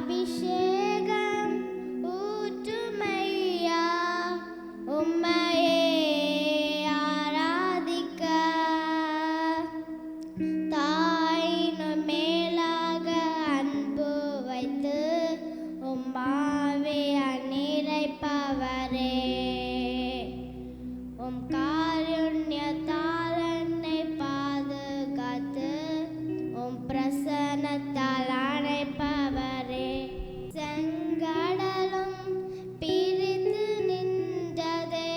அபிஷேகம் ஊற்றுமையா உம்மையே ஆராதிக்க தாயினும் மேலாக அன்பு வைத்து உம்மாவே நிறைப்பவரே உம் காருண்யத்தால் என்னை பாதுகாத்து உம் பிரசன்னத்தால் அணைப்பவரே செங்கடலும் பிரிந்து நின்றதே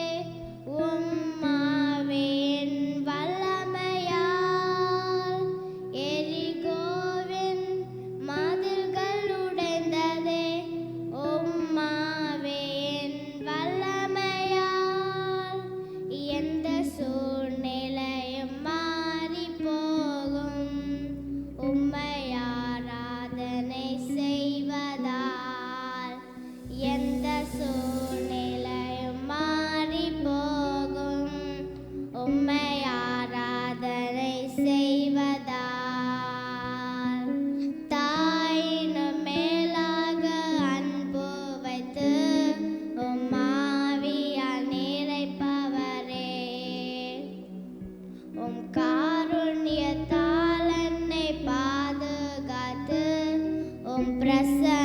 உம்மாவின் வல்லமையால் எரிகோவின் மதில்கள் உடைந்ததே உம்மாவின் வல்லமையால் எந்த சூழ்நிலையும் மாறி போகும் உம்மை ஆராதனை செய்வதால் எந்த சூழ்நிலையும் மாறி போகும் உம்மை ஆராதனை செய்வதால் தாயினும் மேலாக அன்பு வைத்து உம்மாவியால் நிறைப்பவரே உம் காருண்யத்தால் என்னை பாதுகாத்து உம் பிரசன்ன